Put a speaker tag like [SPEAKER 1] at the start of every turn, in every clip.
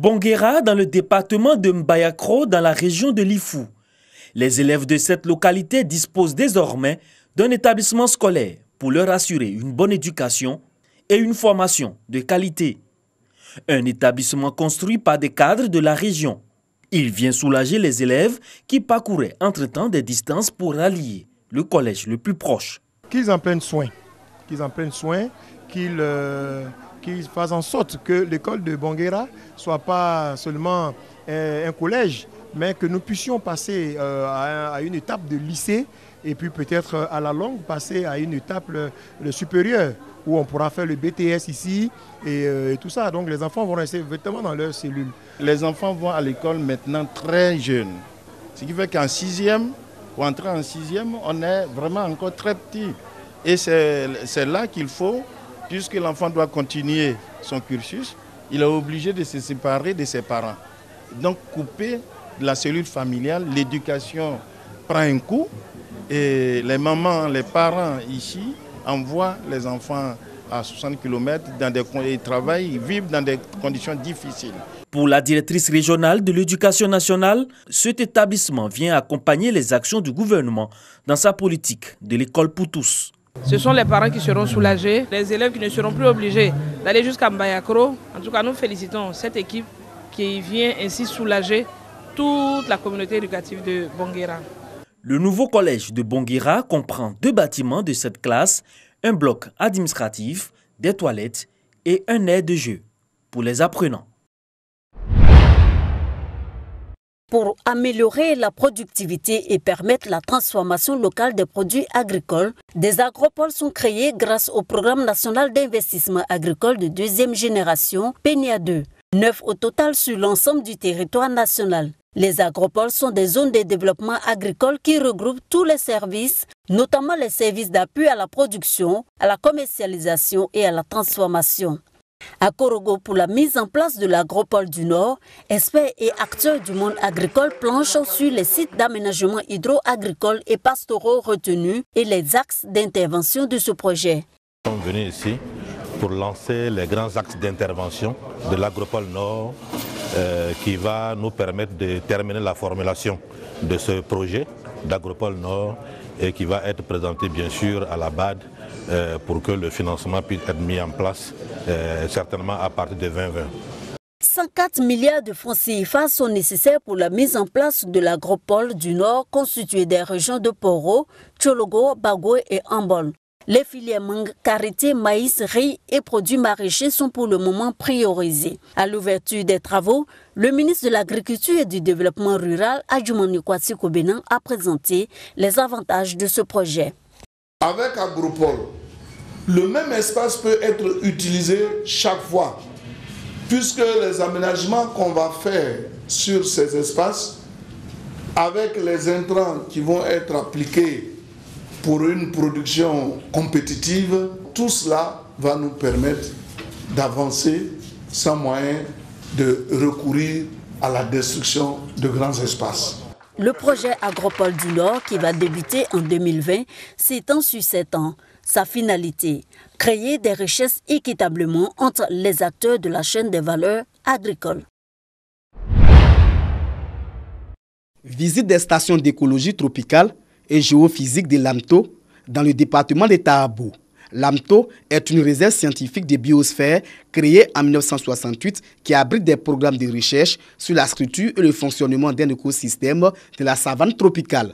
[SPEAKER 1] Bonguera, dans le département de Mbayakro, dans la région de Lifou. Les élèves de cette localité disposent désormais d'un établissement scolaire pour leur assurer une bonne éducation et une formation de qualité. Un établissement construit par des cadres de la région. Il vient soulager les élèves qui parcouraient entre-temps des distances pour rallier le collège le plus proche.
[SPEAKER 2] Qu'ils en prennent soin, qu'ils fassent en sorte que l'école de Bonguera ne soit pas seulement un collège, mais que nous puissions passer à une étape de lycée et puis peut-être à la longue passer à une étape supérieure où on pourra faire le BTS ici et tout ça. Donc les enfants vont rester vraiment dans leurs cellules.
[SPEAKER 3] Les enfants vont à l'école maintenant très jeunes. Ce qui fait qu'en 6e, pour entrer en 6e, on est vraiment encore très petit. Et c'est là qu'il faut, puisque l'enfant doit continuer son cursus, il est obligé de se séparer de ses parents. Donc couper de la cellule familiale, l'éducation prend un coup et les mamans, les parents ici envoient les enfants à 60 km ils travaillent, ils vivent dans des conditions difficiles.
[SPEAKER 1] Pour la directrice régionale de l'éducation nationale, cet établissement vient accompagner les actions du gouvernement dans sa politique de l'école pour tous.
[SPEAKER 4] Ce sont les parents qui seront soulagés, les élèves qui ne seront plus obligés d'aller jusqu'à Mbayakro. En tout cas, nous félicitons cette équipe qui vient ainsi soulager toute la communauté éducative de Bonguera.
[SPEAKER 1] Le nouveau collège de Bonguera comprend 2 bâtiments de cette classe, un bloc administratif, des toilettes et un aire de jeu pour les apprenants.
[SPEAKER 5] Pour améliorer la productivité et permettre la transformation locale des produits agricoles, des agropoles sont créés grâce au programme national d'investissement agricole de 2e génération, PENIA 2, 9 au total sur l'ensemble du territoire national. Les agropoles sont des zones de développement agricole qui regroupent tous les services, notamment les services d'appui à la production, à la commercialisation et à la transformation. À Korogo, pour la mise en place de l'agropole du Nord, experts et acteurs du monde agricole planchent sur les sites d'aménagement hydro-agricole et pastoraux retenus et les axes d'intervention de ce projet.
[SPEAKER 6] Nous sommes venus ici pour lancer les grands axes d'intervention de l'agropole Nord qui va nous permettre de terminer la formulation de ce projet d'agropole Nord et qui va être présenté bien sûr à la BAD pour que le financement puisse être mis en place certainement à partir de 2020.
[SPEAKER 5] 104 milliards de francs CFA sont nécessaires pour la mise en place de l'agropole du Nord constituée des régions de Poro, Tchologo, Bago et Ambon. Les filières mangue, karité, maïs, riz et produits maraîchers sont pour le moment priorisés. À l'ouverture des travaux, le ministre de l'Agriculture et du Développement rural, Adjoumani Kwasi Kobenan, a présenté les avantages de ce projet.
[SPEAKER 7] Avec Agropole, le même espace peut être utilisé chaque fois, puisque les aménagements qu'on va faire sur ces espaces, avec les intrants qui vont être appliqués pour une production compétitive, tout cela va nous permettre d'avancer sans moyen de recourir à la destruction de grands espaces.
[SPEAKER 5] Le projet Agropole du Nord, qui va débuter en 2020, s'étend sur 7 ans. Sa finalité, créer des richesses équitablement entre les acteurs de la chaîne des valeurs agricoles.
[SPEAKER 8] Visite des stations d'écologie tropicale et géophysique de Lamto dans le département de Tahabou. Lamto est une réserve scientifique de biosphère créée en 1968 qui abrite des programmes de recherche sur la structure et le fonctionnement d'un écosystème de la savane tropicale.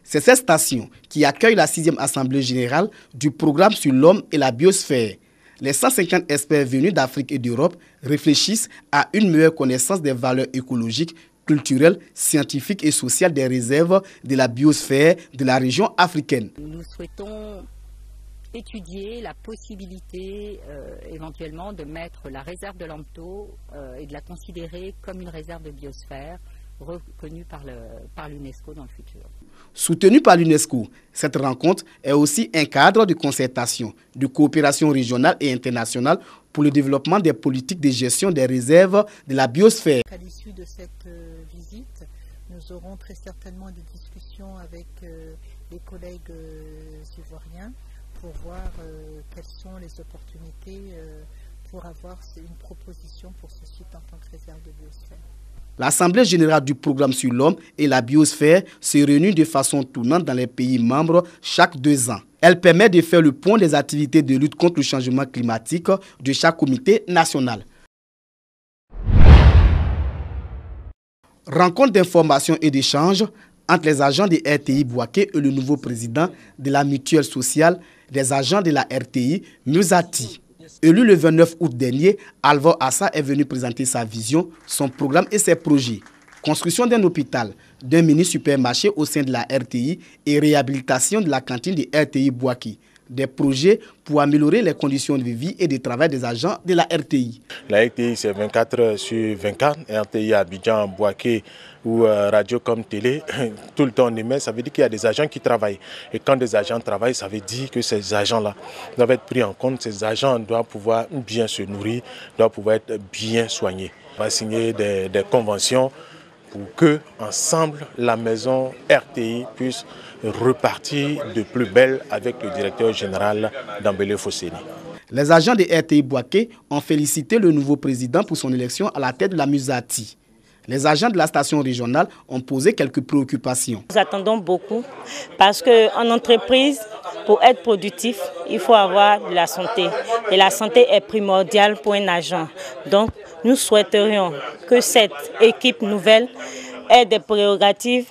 [SPEAKER 8] C'est cette station qui accueille la 6e Assemblée générale du programme sur l'homme et la biosphère. Les 150 experts venus d'Afrique et d'Europe réfléchissent à une meilleure connaissance des valeurs écologiques, culturelles, scientifiques et sociales des réserves de la biosphère de la région africaine.
[SPEAKER 9] Nous souhaitons étudier la possibilité éventuellement de mettre la réserve de Lamto et de la considérer comme une réserve de biosphère reconnue par l'UNESCO dans le futur.
[SPEAKER 8] Soutenue par l'UNESCO, cette rencontre est aussi un cadre de concertation, de coopération régionale et internationale pour le développement des politiques de gestion des réserves de la biosphère.
[SPEAKER 10] À l'issue de cette visite, nous aurons très certainement des discussions avec les collègues ivoiriens pour voir quelles sont les opportunités pour avoir une proposition pour ce site en tant que réserve de biosphère.
[SPEAKER 8] L'Assemblée générale du programme sur l'homme et la biosphère se réunit de façon tournante dans les pays membres chaque 2 ans. Elle permet de faire le point des activités de lutte contre le changement climatique de chaque comité national. Rencontre d'information et d'échange entre les agents de RTI Bouaké et le nouveau président de la mutuelle sociale des agents de la RTI, Musati. Élu le 29 août dernier, Alvor Assa est venu présenter sa vision, son programme et ses projets. Construction d'un hôpital, d'un mini-supermarché au sein de la RTI et réhabilitation de la cantine de RTI Bouaké. Des projets pour améliorer les conditions de vie et de travail des agents de la RTI.
[SPEAKER 11] La RTI, c'est 24 heures sur 24. RTI Abidjan, Bouaké ou radio comme télé, tout le temps on émet, ça veut dire qu'il y a des agents qui travaillent. Et quand des agents travaillent, ça veut dire que ces agents-là doivent être pris en compte. Ces agents doivent pouvoir bien se nourrir, doivent pouvoir être bien soignés. On va signer des conventions pour que, ensemble, la maison RTI puisse repartir de plus belle avec le directeur général Dambélé Fosseni.
[SPEAKER 8] Les agents de RTI Bouaké ont félicité le nouveau président pour son élection à la tête de la Musati. Les agents de la station régionale ont posé quelques préoccupations.
[SPEAKER 12] Nous attendons beaucoup parce qu'en entreprise, pour être productif, il faut avoir de la santé. Et la santé est primordiale pour un agent. Donc, nous souhaiterions que cette équipe nouvelle ait des prérogatives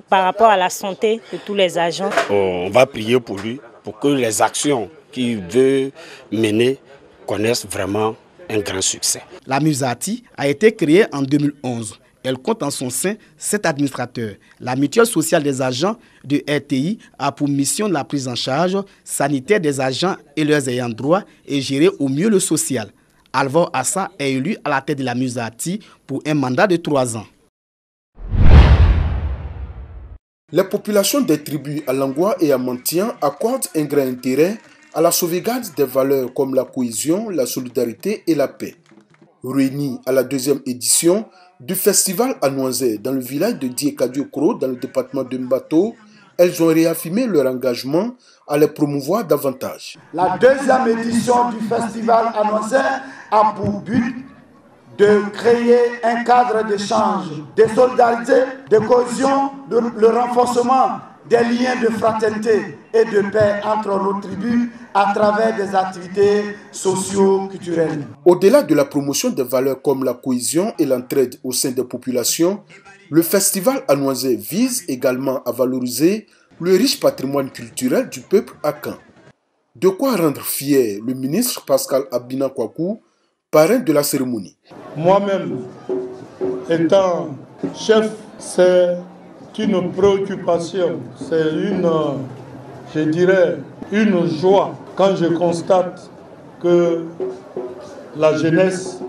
[SPEAKER 12] par rapport à la santé de tous les agents.
[SPEAKER 13] On va prier pour lui, pour que les actions qu'il veut mener connaissent vraiment un grand succès.
[SPEAKER 8] La Musati a été créée en 2011. Elle compte en son sein 7 administrateurs. La mutuelle sociale des agents de RTI a pour mission la prise en charge sanitaire des agents et leurs ayants droit et gérer au mieux le social. Alvor Assa est élu à la tête de la Musati pour un mandat de 3 ans.
[SPEAKER 7] Les populations des tribus à Langwa et à Mantian accordent un grand intérêt à la sauvegarde des valeurs comme la cohésion, la solidarité et la paix. Réunis à la 2e édition du festival à Noisé dans le village de Diekadiokro dans le département de Mbato, elles ont réaffirmé leur engagement à les promouvoir davantage.
[SPEAKER 14] La 2e édition du festival à Noisé a pour but de créer un cadre d'échange, de solidarité, de cohésion, le renforcement des liens de fraternité et de paix entre nos tribus à travers des activités socio-culturelles.
[SPEAKER 7] Au-delà de la promotion des valeurs comme la cohésion et l'entraide au sein des populations, le festival à Noisé vise également à valoriser le riche patrimoine culturel du peuple akan. De quoi rendre fier le ministre Pascal Abina Kwaku, parrain de la cérémonie.
[SPEAKER 15] Moi-même, étant chef, c'est une préoccupation, c'est une joie quand je constate que la jeunesse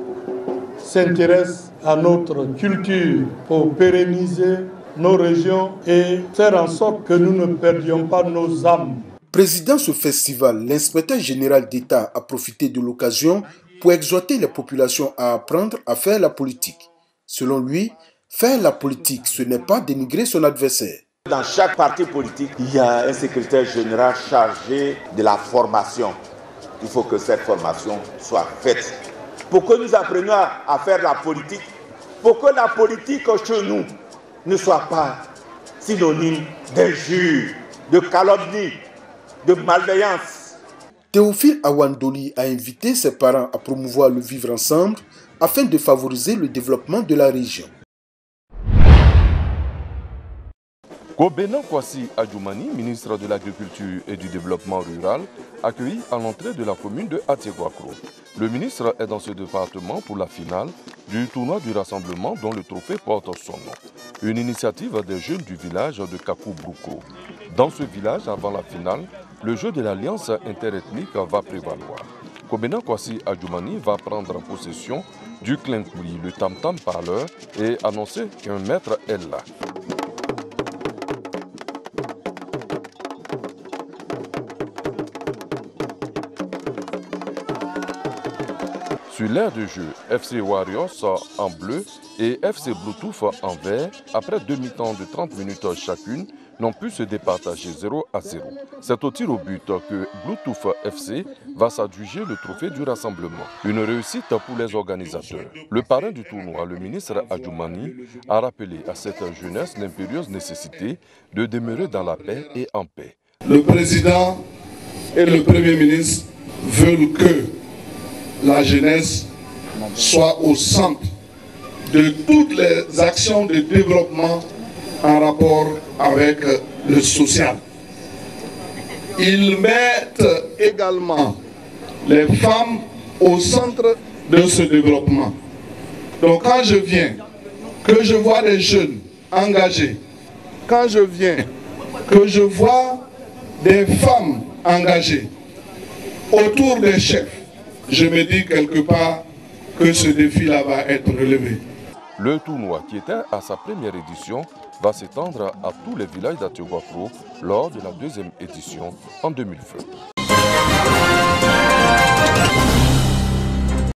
[SPEAKER 15] s'intéresse à notre culture pour pérenniser nos régions et faire en sorte que nous ne perdions pas nos âmes.
[SPEAKER 7] Président ce festival, l'inspecteur général d'État a profité de l'occasion pour exhorter les populations à apprendre à faire la politique. Selon lui, faire la politique, ce n'est pas dénigrer son adversaire.
[SPEAKER 16] Dans chaque parti politique, il y a un secrétaire général chargé de la formation. Il faut que cette formation soit faite. Pour que nous apprenions à faire la politique, pour que la politique chez nous ne soit pas synonyme d'injure, de calomnie, de malveillance.
[SPEAKER 7] Théophile Awandoli a invité ses parents à promouvoir le vivre ensemble afin de favoriser le développement de la région.
[SPEAKER 17] Kobena Kwasi Adjoumani, ministre de l'Agriculture et du Développement rural, accueilli à l'entrée de la commune de Atiegouakro. Le ministre est dans ce département pour la finale du tournoi du rassemblement dont le trophée porte son nom. Une initiative des jeunes du village de Kakou-Broukro. Dans ce village, avant la finale, le jeu de l'alliance interethnique va prévaloir. Kobena Kwasi Adjoumani va prendre possession du Klinkoui, le tam-tam parleur, et annoncer qu'un maître est là. Sur l'aire de jeu, FC Warriors en bleu et FC Bluetooth en vert, après 2 mi-temps de 30 minutes chacune, n'ont pu se départager 0-0. C'est au tir au but que Bluetooth FC va s'adjuger le trophée du rassemblement. Une réussite pour les organisateurs. Le parrain du tournoi, le ministre Adjoumani, a rappelé à cette jeunesse l'impérieuse nécessité de demeurer dans la paix et en paix.
[SPEAKER 7] Le président et le premier ministre veulent que la jeunesse soit au centre de toutes les actions de développement en rapport avec le social. Ils mettent également les femmes au centre de ce développement. Donc quand je viens, que je vois des jeunes engagés, quand je viens, que je vois des femmes engagées autour des chefs, je me dis quelque part que ce défi-là va être relevé.
[SPEAKER 17] Le tournoi, qui était à sa première édition, va s'étendre à tous les villages d'Atiogakro lors de la deuxième édition en 2020.